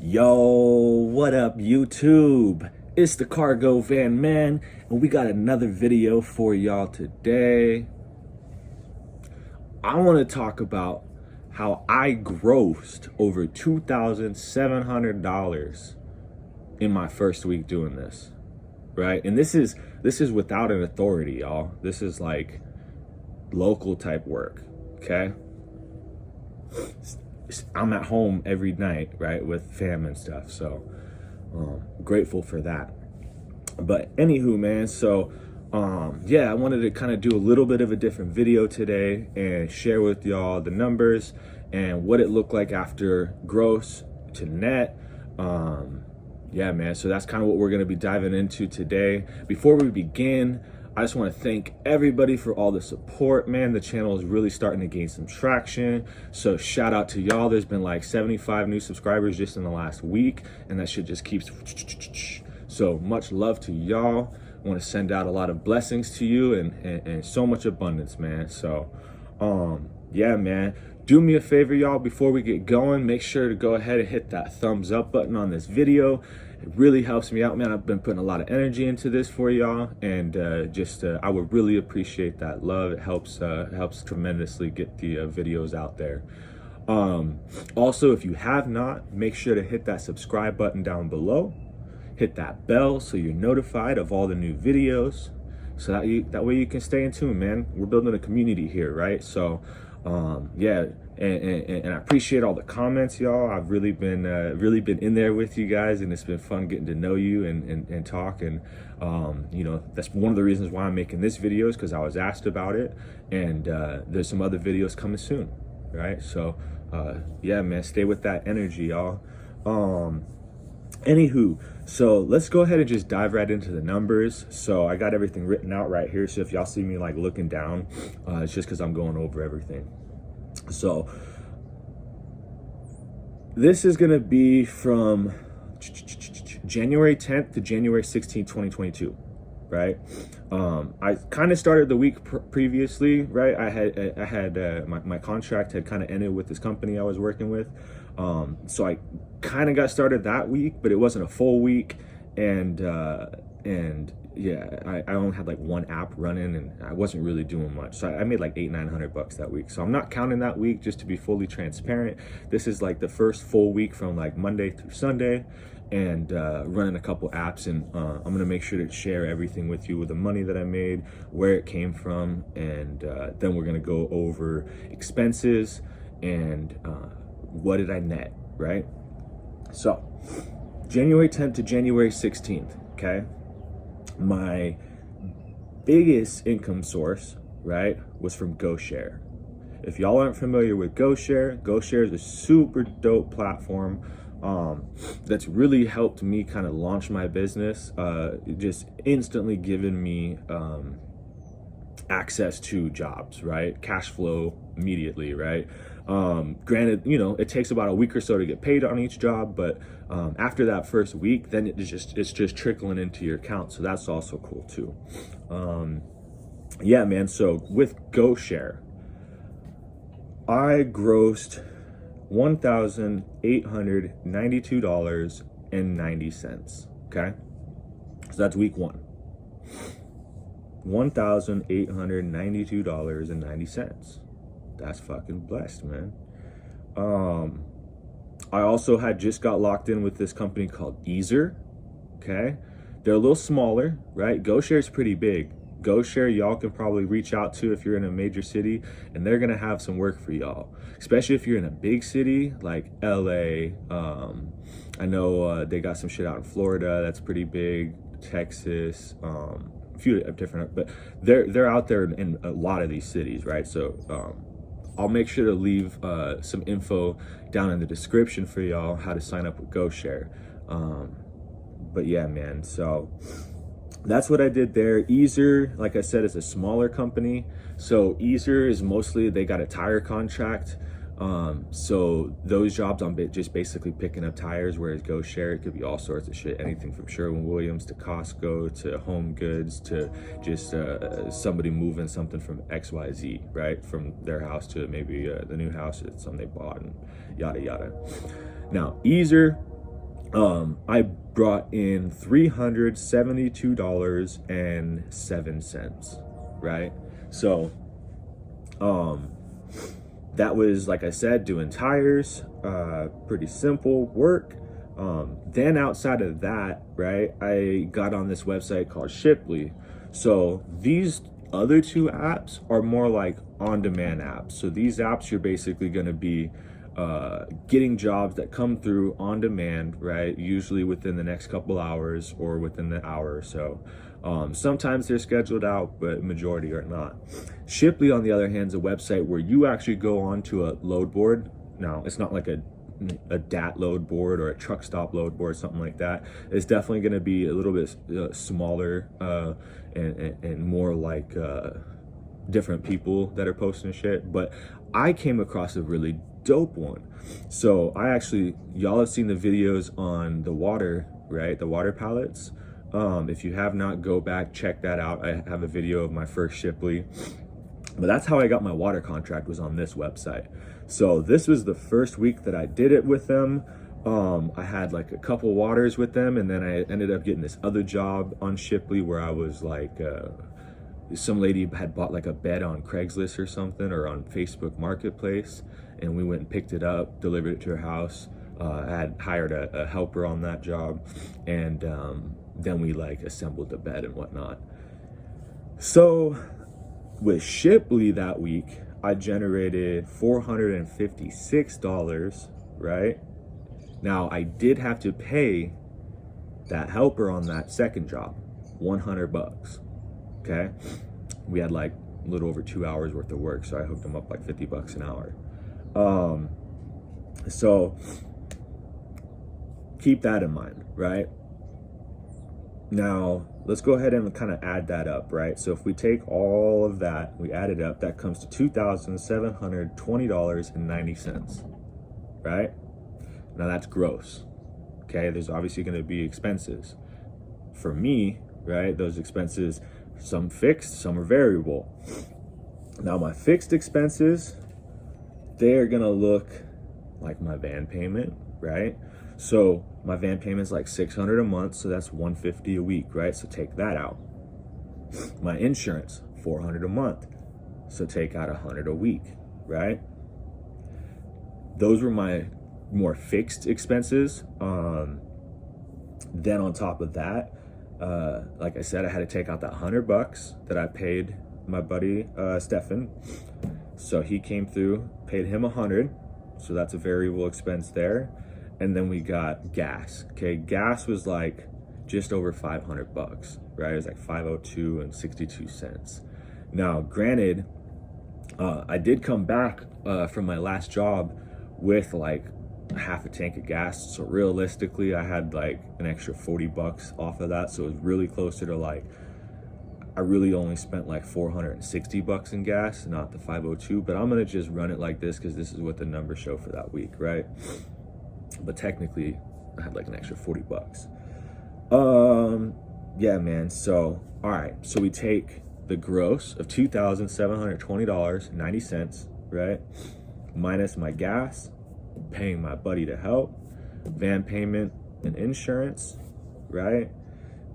Yo, what up YouTube? It's the Cargo Van Man, and we got another video for y'all today. I want to talk about how I grossed over $2,700 in my first week doing this, right? And this is without an authority, y'all. This is like local type work, okay? I'm at home every night, right, with fam and stuff, so grateful for that. But anywho, man, so yeah, I wanted to kind of do a little bit of a different video today and share with y'all the numbers and what it looked like after gross to net. Yeah, man, so that's kind of what we're going to be diving into today. Before we begin, I just want to thank everybody for all the support, man. The channel is really starting to gain some traction. So shout out to y'all. There's been like 75 new subscribers just in the last week, and that shit just keeps. So much love to y'all. I want to send out a lot of blessings to you and so much abundance, man. So yeah, man. Do me a favor, y'all, before we get going, make sure to go ahead and hit that thumbs up button on this video. It really helps me out, man. I've been putting a lot of energy into this for y'all, and I would really appreciate that love. It helps tremendously get the videos out there. Also, if you have not, make sure to hit that subscribe button down below. Hit that bell so you're notified of all the new videos, so that way you can stay in tune, man. We're building a community here, right? So yeah, and I appreciate all the comments, y'all. I've really been in there with you guys, and it's been fun getting to know you and talk. And you know, that's one of the reasons why I'm making this video, is because I was asked about it, and there's some other videos coming soon, right? So yeah, man, stay with that energy, y'all. Anywho, so let's go ahead and just dive right into the numbers. So I got everything written out right here. So if y'all see me like looking down, it's just because I'm going over everything. So this is going to be from January 10th to January 16th, 2022, right? I kind of started the week previously, right? I had my contract had kind of ended with this company I was working with. So I kind of got started that week, but it wasn't a full week. And yeah, I only had like one app running, and I wasn't really doing much. So I made like $800-900 that week. So I'm not counting that week, just to be fully transparent. This is like the first full week from like Monday through Sunday, and running a couple apps. And I'm gonna make sure to share everything with you, with the money that I made, where it came from, and then we're gonna go over expenses and what did I net, right? So January 10th to January 16th, okay? My biggest income source, right, was from GoShare. If y'all aren't familiar with GoShare is a super dope platform that's really helped me kind of launch my business, just instantly given me access to jobs, right? Cash flow immediately, right? Granted, you know, it takes about a week or so to get paid on each job, but after that first week, then it's just trickling into your account. So that's also cool too. Yeah, man. So with GoShare, I grossed $1,892.90. Okay, so that's week one. $1,892.90. That's fucking blessed, man. I also had just got locked in with this company called Easer. Okay, they're a little smaller, right? GoShare is pretty big. GoShare, y'all can probably reach out to if you're in a major city, and they're gonna have some work for y'all, especially if you're in a big city like LA. I know they got some shit out in Florida that's pretty big, Texas, a few different, but they're out there in a lot of these cities, right? So I'll make sure to leave some info down in the description for y'all how to sign up with GoShare. But yeah, man, so that's what I did there. Easer, like I said, is a smaller company. So Easer is mostly, they got a tire contract. So those jobs, I'm just basically picking up tires, whereas GoShare, it could be all sorts of shit, anything from Sherwin-Williams to Costco to Home Goods to just somebody moving something from XYZ, right? From their house to maybe the new house, it's something they bought, and yada yada. Now, Easer, I brought in $372.07, right? So that was, like I said, doing tires, pretty simple work. Then outside of that, right, I got on this website called Shipley. So these other two apps are more like on-demand apps. So these apps, you're basically going to be getting jobs that come through on demand, right? Usually within the next couple hours or within the hour or so. Sometimes they're scheduled out, but majority are not. Shipley, on the other hand, is a website where you actually go onto a load board. Now, it's not like a DAT load board or a truck stop load board, something like that. It's definitely going to be a little bit smaller and more like different people that are posting shit. But I came across a really dope one. So y'all have seen the videos on the water, right? The water pallets. If you have not, go back, check that out. I have a video of my first Shipley. But that's how I got my water contract, was on this website. So this was the first week that I did it with them. I had like a couple waters with them, and then I ended up getting this other job on Shipley where I was like, some lady had bought like a bed on Craigslist or something, or on Facebook Marketplace, and we went and picked it up, delivered it to her house. I had hired a helper on that job, and then we like assembled the bed and whatnot. So with Shipley that week, I generated $456, right? Now I did have to pay that helper on that second job $100. Okay, we had like a little over 2 hours worth of work, so I hooked them up like $50 an hour. So keep that in mind, right? Now let's go ahead and kind of add that up, right? So if we take all of that, we add it up, that comes to $2,720.90, right? Now that's gross. Okay, there's obviously going to be expenses for me, right? Those expenses, some fixed, some are variable. Now my fixed expenses, they are gonna look like my van payment, right? So my van payment is like $600 a month, so that's $150 a week, right? So take that out. My insurance, $400 a month, so take out $100 a week, right? Those were my more fixed expenses. Then on top of that, like I said, I had to take out that $100 that I paid my buddy Stefan. So he came through, paid him $100, so that's a variable expense there. And then we got gas. Okay, gas was like just over $500, right? It was like $502.62. Now, granted, I did come back from my last job with like half a tank of gas, so realistically I had like an extra $40 off of that, so it was really closer to like, I really only spent like $460 in gas, not the 502, but I'm gonna just run it like this because this is what the numbers show for that week, right? But technically I had like an extra $40. Yeah, man. So all right, so we take the gross of $2,720.90, right, minus my gas, paying my buddy to help, van payment and insurance, right?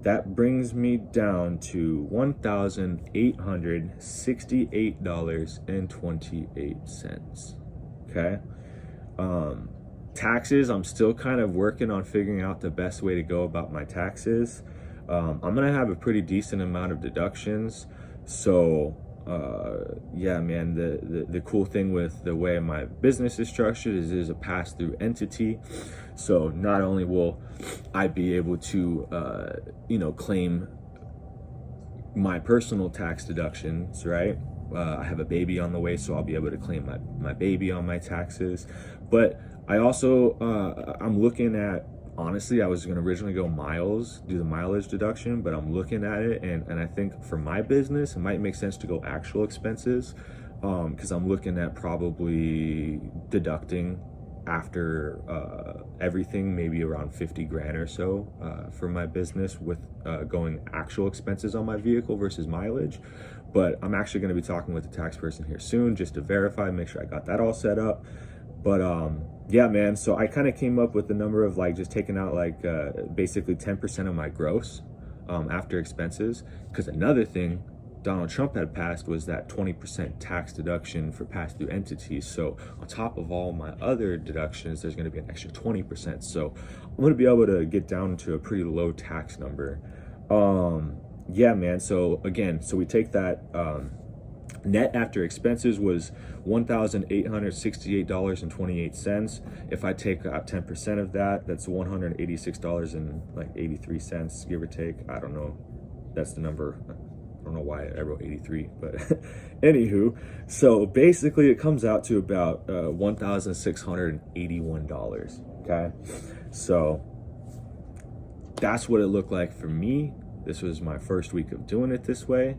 That brings me down to $1,868.28. Okay. Taxes, I'm still kind of working on figuring out the best way to go about my taxes. I'm gonna have a pretty decent amount of deductions. So yeah, man, the cool thing with the way my business is structured is it is a pass-through entity. So not only will I be able to claim my personal tax deductions, right? I have a baby on the way, so I'll be able to claim my baby on my taxes. But I also I'm looking at, honestly, I was going to originally go do the mileage deduction, but I'm looking at it, and I think for my business, it might make sense to go actual expenses, because I'm looking at probably deducting after everything, maybe around 50 grand or so for my business, with going actual expenses on my vehicle versus mileage. But I'm actually going to be talking with the tax person here soon just to verify, make sure I got that all set up. But yeah, man, so I kind of came up with the number of like just taking out like basically 10% of my gross after expenses. Because another thing Donald Trump had passed was that 20% tax deduction for pass-through entities. So on top of all my other deductions, there's going to be an extra 20%. So I'm going to be able to get down to a pretty low tax number. Yeah, man. So again, so we take that net after expenses was $1,868.28. If I take out 10% of that, that's $186.83, give or take. I don't know. That's the number. I don't know why I wrote 83, but anywho, so basically it comes out to about $1,681. Okay, so that's what it looked like for me. This was my first week of doing it this way.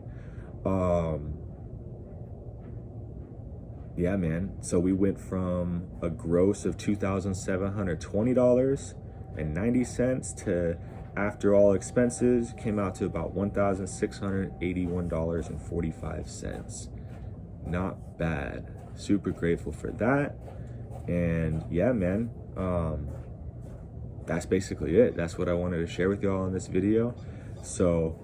Yeah, man. So we went from a gross of $2,720.90 to, after all expenses, came out to about $1,681.45. Not bad. Super grateful for that. And yeah, man, that's basically it. That's what I wanted to share with y'all in this video. So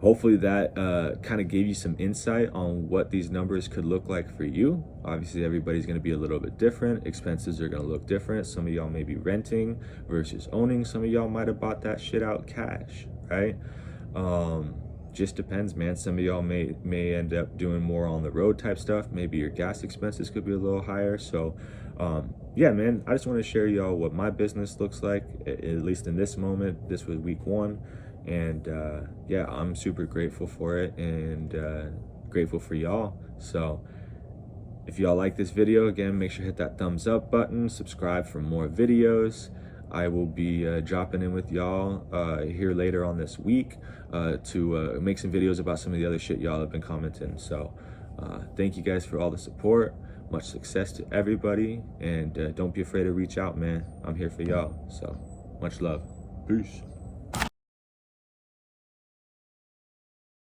hopefully that kind of gave you some insight on what these numbers could look like for you. Obviously, everybody's going to be a little bit different. Expenses are going to look different. Some of y'all may be renting versus owning. Some of y'all might have bought that shit out cash, right? Just depends, man. Some of y'all may end up doing more on the road type stuff. Maybe your gas expenses could be a little higher. So yeah, man, I just want to share y'all what my business looks like, at least in this moment. This was week 1. And yeah, I'm super grateful for it, and grateful for y'all. So if y'all like this video, again, make sure to hit that thumbs up button, subscribe for more videos. I will be dropping in with y'all here later on this week to make some videos about some of the other shit y'all have been commenting. So thank you guys for all the support. Much success to everybody, and don't be afraid to reach out, man. I'm here for y'all. So much love. Peace.